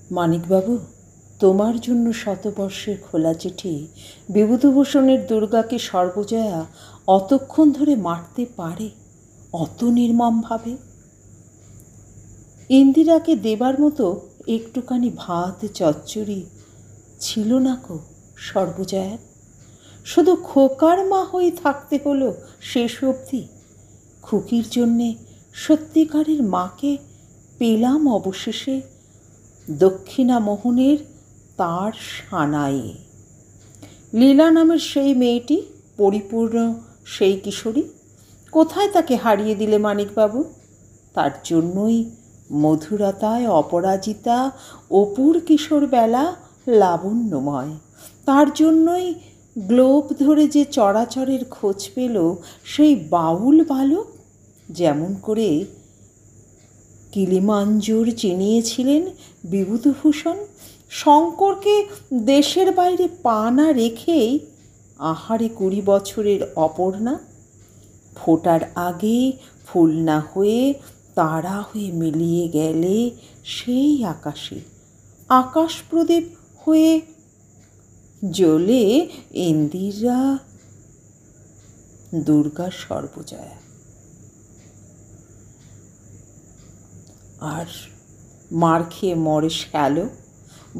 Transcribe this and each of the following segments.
মানিকবাবু, তোমার জন্য শতবর্ষের খোলা চিঠি বিভূতিভূষণের দুর্গাকে সর্বজয়া অতক্ষণ ধরে মারতে পারে অত নির্মমভাবে? ইন্দিরাকে দেবার মতো একটুখানি ভাত চচ্চড়ি ছিল না কো সর্বজয়ার? শুধু খোকার মা হয়ে থাকতে হলো শেষ অবধি। খুকির জন্যে সত্যিকারের মাকে পেলাম অবশেষে দক্ষিণামোহনের তার সানায়ে। লীলা নামের সেই মেয়েটি, পরিপূর্ণ সেই কিশোরী, কোথায় তাকে হারিয়ে দিলে মানিকবাবু? তার জন্যই মধুরতায় অপরাজিতা অপুর কিশোর বেলা লাবণ্যময়। তার জন্যই গ্লোব ধরে যে চরাচরের খোঁজ পেল সেই বাউল বালক, যেমন করে কিলিমাঞ্জর চিনিয়েছিলেন বিভূতিভূষণ। শঙ্করকে দেশের বাইরে পা না রেখেই আহারে 20 বছরের অপর্ণা ফোটার আগে ফুল না হয়ে তারা হয়ে মিলিয়ে গেলে সেই আকাশে, আকাশ প্রদীপ হয়ে জ্বলে ইন্দিরা দুর্গা সর্বজয়া। আর মার খেয়ে মরে শ্যালো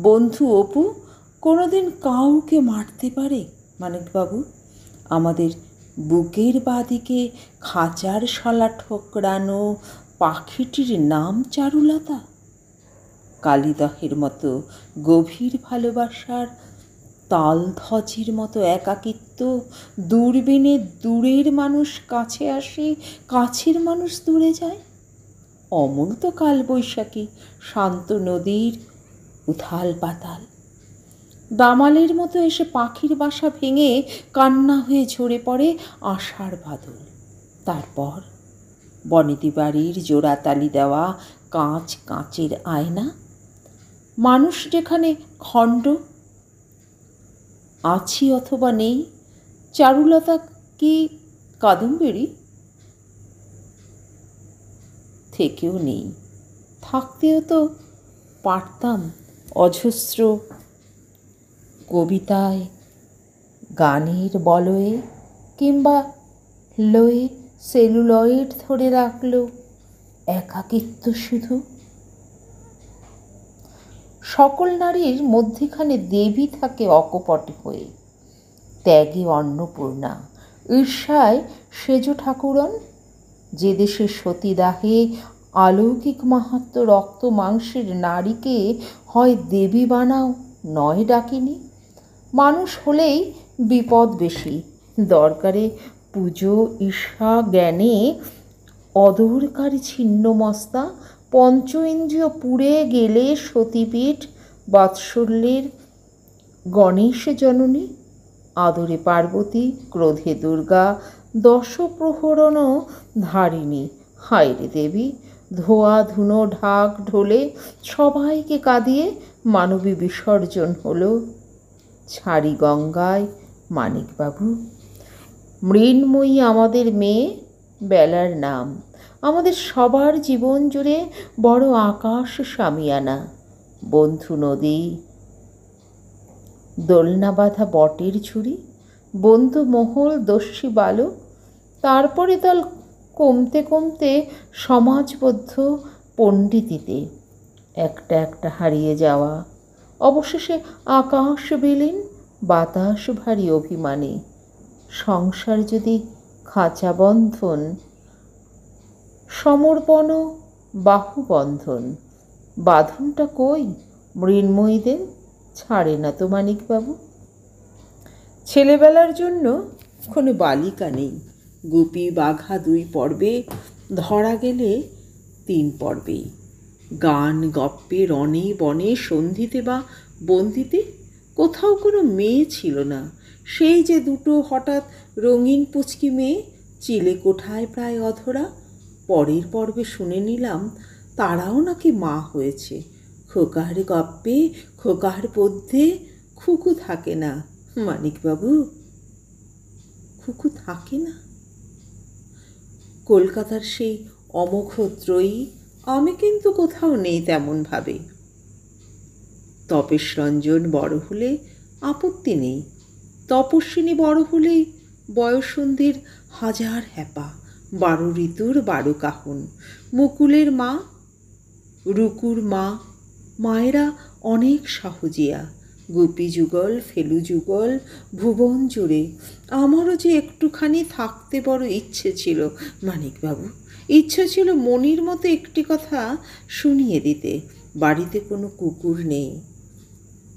বন্ধু অপু কোনোদিন কাউকে মারতে পারে মানিকবাবু? আমাদের বুকের বাদিকে খাঁচার শলা ঠোকরানো পাখিটির নাম চারুলতা। কালিদহের মতো গভীর ভালোবাসার তালধ্বজের মতো একাকিত্ব, দূরবীনে দূরের মানুষ কাছে আসে, কাছের মানুষ দূরে যায়। অমন তো কালবৈশাখী শান্ত নদীর উথাল পাতাল। দামালের মতো এসে পাখির বাসা ভেঙে কান্না হয়ে ঝরে পড়ে আষাঢ় বাদল। তারপর বনেদি বাড়ির জোড়াতালি দেওয়া কাঁচ কাঁচের আয়না। মানুষ যেখানে খণ্ড, আছি অথবা নেই। চারুলতা কি কাদম্বরী? থেকেও নেই, থাকতেও তো পারতাম অজস্র কবিতায়, গানের বলয়ে কিংবা লয়ে সেলুলয়েড ধরে রাখলো একাকিত্ব শুধু। সকল নারীর মধ্যেখানে দেবী থাকে অকপটে হয়ে, ত্যাগে অন্নপূর্ণা, ঈর্ষায় সেজ ঠাকুরন। যে দেশে সতীদাহে অলৌকিক মাহাত্ম্য রক্ত মাংসের নারীকে হয় দেবী বানাও নয় ডাকিনি। মানুষ হলেই বিপদ বেশি, দরকারে পুজো ঈর্ষা জ্ঞানে অদরকারী ছিন্নমস্তা। পঞ্চ ইন্দ্রিয় পুড়ে গেলে সতীপীঠ, বাৎসল্যের গণেশ জননী, আদরে পার্বতী, ক্রোধে দুর্গা, দশপ্রহরণ ধারিণী। হায়রে দেবী! ধোয়া ধুনো ঢাক ঢোলে সবাইকে কাঁদিয়ে মানবী বিসর্জন হলো ছাড়ি গঙ্গায় মানিকবাবু। মৃন্ময়ী আমাদের মেয়ে, বেলার নাম। আমাদের সবার জীবন জুড়ে বড় আকাশ সামিয়ানা। বন্ধু নদী, দোলনা বাঁধা বটের ঝুড়ি, বন্ধু মহল দস্যি বালক। তারপরে দল কমতে কমতে সমাজবদ্ধ পণ্ডিতিতে একটা একটা হারিয়ে যাওয়া। অবশেষে আকাশ বিলীন, বাতাস ভারী অভিমানে। সংসার যদি খাঁচা বন্ধন, সমর্পণ বাহুবন্ধন। বাঁধনটা কই মৃন্ময়ীদের? ছাড়ে না তো মানিকবাবু। ছেলেবেলার জন্য কোনো বালিকা নেই। গুপি বাঘা 2 পর্বে, ধরা গেলে 3 পর্বেই। গান গপ্পে রণে বনে সন্ধিতে বা বন্দিতে কোথাও কোনো মেয়ে ছিল না। সেই যে 2 হঠাৎ রঙিন পুচকি মেয়ে, চিলেকোঠায় প্রায় অধরা। পরের পর্বে শুনে নিলাম তারাও নাকি মা হয়েছে। খোকার গপ্পে খোকার পদ্যে খুকু থাকে না মানিকবাবু, খুকু থাকে না। কলকাতার সেই অমোঘ ত্রয়ী আমি কিন্তু কোথাও নেই তেমন ভাবে। তপেশ রঞ্জন বড় হলে আপত্তি নেই, তপস্বিনী বড় হলে বয়ঃসন্ধির হাজার হ্যাপা, 12 ঋতুর 12 কাহন, মুকুলের মা, রুকুর মা, মায়েরা অনেক সহজিয়া, গোপী যুগল, ফেলু যুগল, ভুবন জুড়ে। আমারও যে একটুখানি থাকতে বড় ইচ্ছে ছিল মানিকবাবু, ইচ্ছে ছিল মনির মতো একটি কথা শুনিয়ে দিতে। বাড়িতে কোনো কুকুর নেই,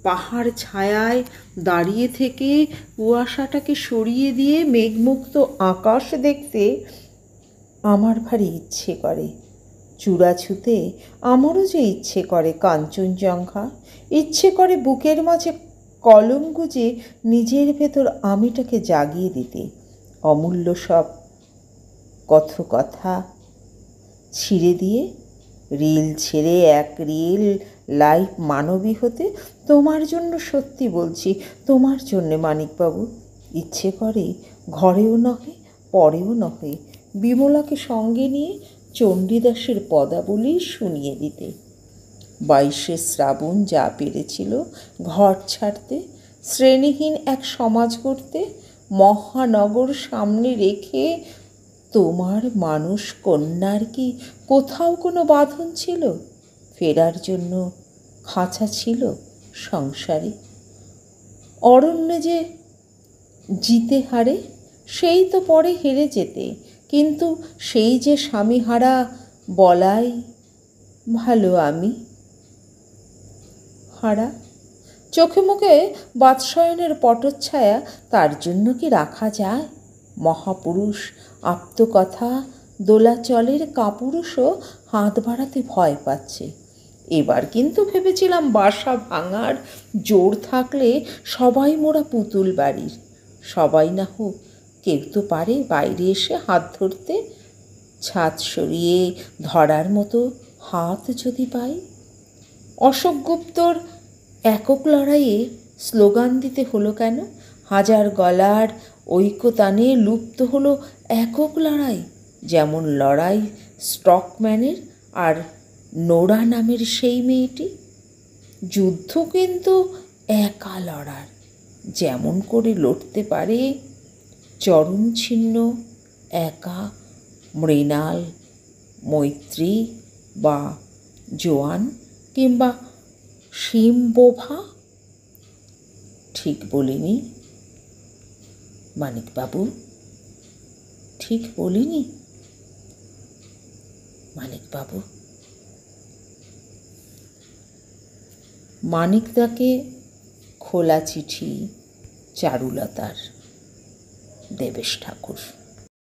পাহাড় ছায়ায় দাঁড়িয়ে থেকে কুয়াশাটাকে সরিয়ে দিয়ে মেঘমুক্ত আকাশ দেখতে আমার ভারী ইচ্ছে করে। চূড়া ছুঁতে আমারও যে ইচ্ছে করে কাঞ্চনজঙ্ঘা, ইচ্ছে করে বুকের মাঝে কলম গুজে নিজের ভেতর আমিটাকে জাগিয়ে দিতে। অমূল্য সব কথা ছিঁড়ে দিয়ে রিল ছেড়ে এক রিল লাইফ মানবী হতে। তোমার জন্য, সত্যি বলছি, তোমার জন্যে মানিকবাবু। ইচ্ছে করে ঘরেও নহে পরেও নহে বিমলাকে সঙ্গে নিয়ে চণ্ডীদাসের পদাবলী শুনিয়ে দিতে। 22শে শ্রাবণ যা পেরেছিল ঘর ছাড়তে, শ্রেণীহীন এক সমাজ করতে, মহানগর সামনে রেখে তোমার মানুষ কন্যার কি কোথাও কোনো বাঁধন ছিল? ফেরার জন্য খাঁচা ছিল সংসারে? অরণ্যে যে জিতে হারে, সেই তো পরে হেরে যেতে, কিন্তু সেই যে স্বামী হারা বলাই ভালো আমি হারা। চোখে মুখে বাৎসয়নের পটচ্ছায়া, তার জন্য কি রাখা যায়? মহাপুরুষ আপ্তকথা দোলাচলের কাপুরুষও হাত বাড়াতে ভয় পাচ্ছে। এবার কিন্তু ভেবেছিলাম বাসা ভাঙার জোর থাকলে সবাই মোরা পুতুল বাড়ির, সবাই না হোক কেউ তো পারে বাইরে এসে হাত ধরতে, ছাদ সরিয়ে ধরার মতো হাত যদি পাই। অশোক গুপ্তর একক লড়াইয়ে স্লোগান দিতে হলো কেন? হাজার গলার ঐক্যতানে লুপ্ত হলো একক লড়াই। যেমন লড়াই স্টকম্যানের আর নোরা নামের সেই মেয়েটি। যুদ্ধ কিন্তু একা লড়ার, যেমন করে লড়তে পারে চরণ ছিন্ন একা মৃণাল, মৈত্রী বা জোয়ান কিংবা শিমবোভা। ঠিক বলিনি মানিকবাবু? ঠিক বলিনি মানিকবাবু? মানিকদাকে খোলা চিঠি চারুলতার। দেবেশ ঠাকুর।